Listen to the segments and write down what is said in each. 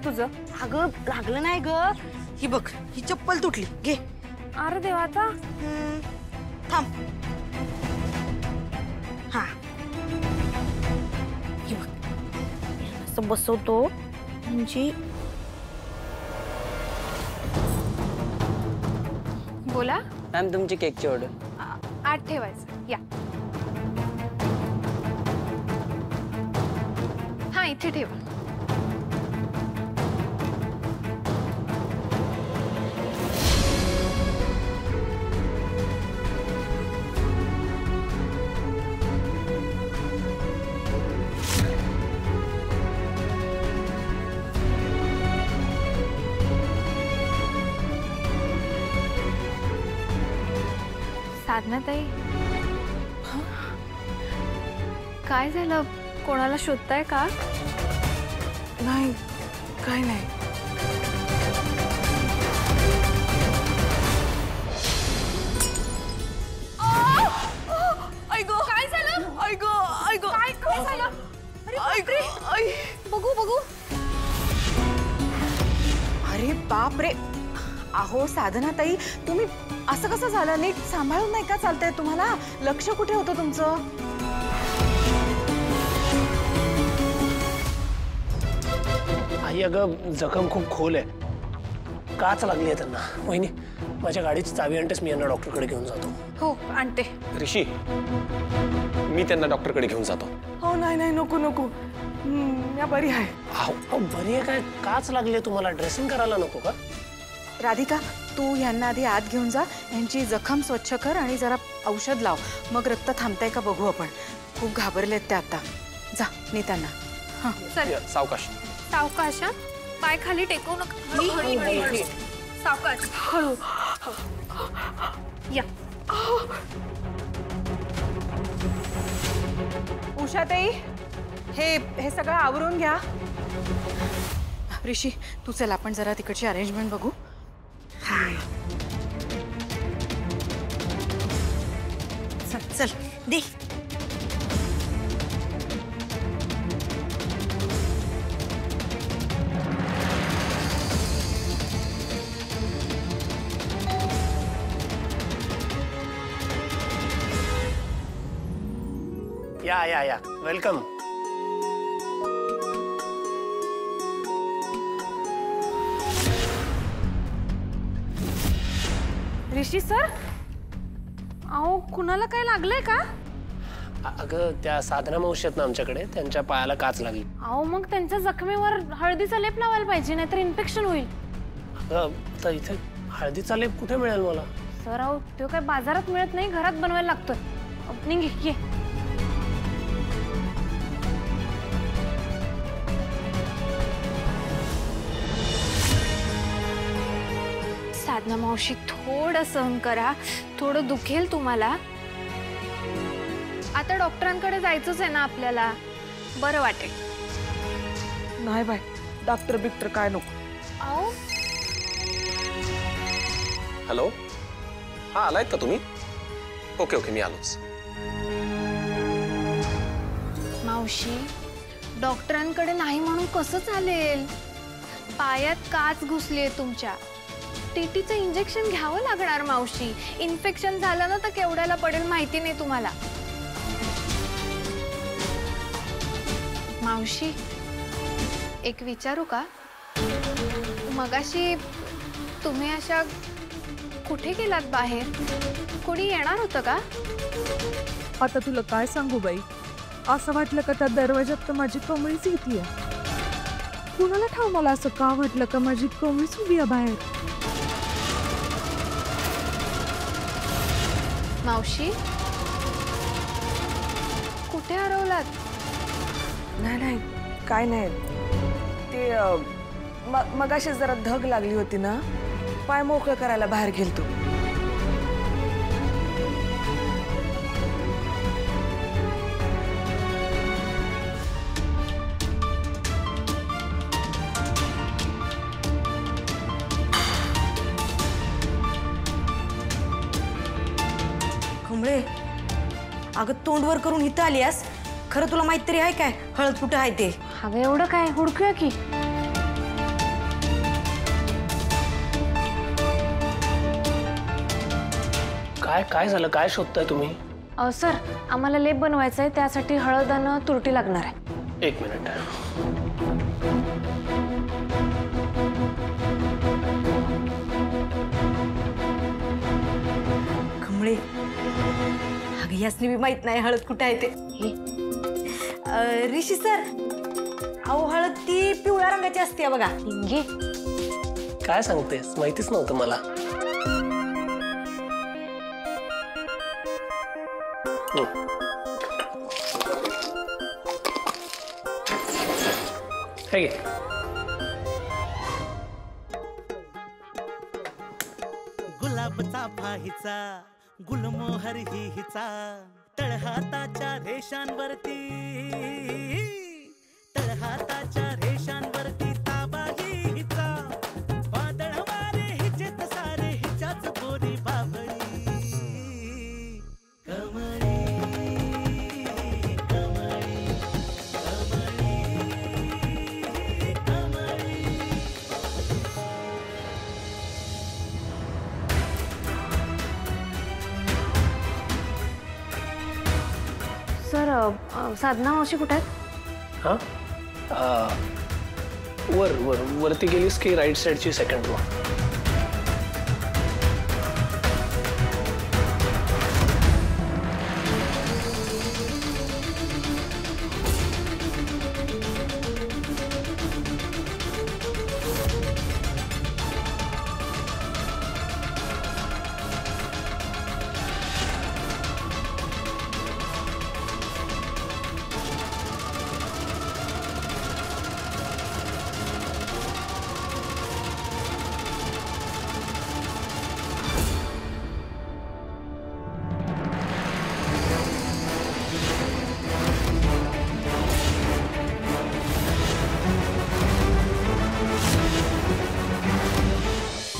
तुझं? अगं लागलं नाही ग, ही बघ ही चप्पल तुटली, घे. अरे देवा, आता थांब. हा ही बघ, असं बसवतो म्हणजे. बोला मॅम, तुमची केकची ऑर्डर. 8 ठेवायचं. या, हा इथे ठेवा. साधना ताई, काय झालं? कोणाला शोधताय का? नाही, काय नाही. ऐगो, काय झालं? ऐगो ऐगो, काय झालं? अरे आई, बघू बघू. अरे बाप रे. अहो साधना ताई, तुम्ही असं कसं झालं? नीट सांभाळून नाही का चालतंय तुम्हाला? लक्ष कुठे होतं तुमचं? आई, अगं जखम खूप खोल आहे, काच लागली आहे त्यांना. वहिनी, माझ्या गाडीची चावी आणतेस, मी यांना डॉक्टरकडे घेऊन जातो. हो आणते. ऋषी, मी त्यांना डॉक्टरकडे घेऊन जातो. हो नाही नाही, नको नको, मी बरी आहे. अहो बरी आहे काय? काच लागली आहे तुम्हाला, ड्रेसिंग करायला नको का? राधिका, तू यांना आधी आत घेऊन जा, यांची जखम स्वच्छ कर आणि जरा औषध लाव, मग रक्त थांबताय का बघू आपण. खूप घाबरलेत ते आता. जा नेताना. हां चल, सावकाश सावकाश. पाय खाली टेकवू नका. सावकाश, हळू. या. उषाताई, हे सगळं आवरून घ्या. ऋषी, तू चल, आपण जरा तिकडची अरेंजमेंट बघू. चल दे. या वेलकम. ऋषी सर, अहो कुणाला काय लागलंय का? अगं त्या साधना मावशी आहेत ना आमच्याकडे, त्यांच्या पायाला काच लागली. अहो मग त्यांच्या जखमेवर हळदीचा लेप लावायला पाहिजे, नाहीतर इन्फेक्शन होईल. अगं आता इथे हळदीचा लेप कुठे मिळेल मला? सर अहो, तो काय बाजारात मिळत नाही, घरात बनवायला लागतोय. निघ ये. साधना मावशी, थोडं सहन करा, थोडं दुखेल तुम्हाला. आता डॉक्टरांकडे जायचंच आहे ना आपल्याला, बरं वाटेल. नाही बाय, डॉक्टर बिक्टर काय नको. आओ, हॅलो, हा आलायत का तुम्ही? ओके ओके, मी आलोच. मावशी, डॉक्टरांकडे नाही म्हणून कसं चालेल? पायात काच घुसलीये तुमच्या, टीटीचं इंजेक्शन घ्यावं लागणार मावशी. इन्फेक्शन झालं ना तर केवढ्याला पडेल माहिती नाही तुम्हाला. मावशी, एक विचारू का? मगाशी तुम्ही अशा कुठे गेलात बाहेर? कोणी येणार होतं का? आता तुला काय सांगू बाई, असं वाटलं का त्या दरवाजात तर माझी कमळीच येते. कुणाला ठाव मला असं का वाटलं का माझी कमळीच उभी आहे बाहेर. मावशी, कुठे हरवलात? नाही नाही, काय नाही. ते मगाशी जरा धग लागली होती ना, पाय मोकळं करायला बाहेर गेलतो. कमळे, अगं तोंडवर करून इथं आलीस, खरं तुला माहित तरी आहे काय हळद कुठं आहे ते? अगं एवढं काय, हुडकूया की. काय काय झालं? काय शोधताय तुम्ही? सर आम्हाला लेप बनवायचा आहे, त्यासाठी हळद आणि तुरटी लागणार आहे. एक मिनिट. कमळे अगं यासनी बी माहित नाही हळद कुठं आहे ते. ऋषी सर अहो हळद ती पिवळ्या रंगाची असते बघा. घे. काय सांगतेस? माहितीच नव्हतं मला. हे घे. गुलाबचा फाहीचा गुलमोहर ही हिचा तळहाताच्या रेषांवरती तळहाताच्या रेषांवरती ताबा ही हिचा वादळ वारे हिचेत सारे हिच्याच बोरी बाबळी कमळी कमळी कमळी कमळी. सर साधना मावशी कुठे आहेत? हा वरती गेलीस की राईट साईडची सेकंड रो.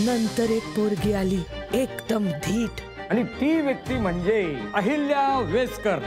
नंतर एक पोरगी आली एकदम धीट आणि ती व्यक्ती म्हणजे अहिल्या वेसकर.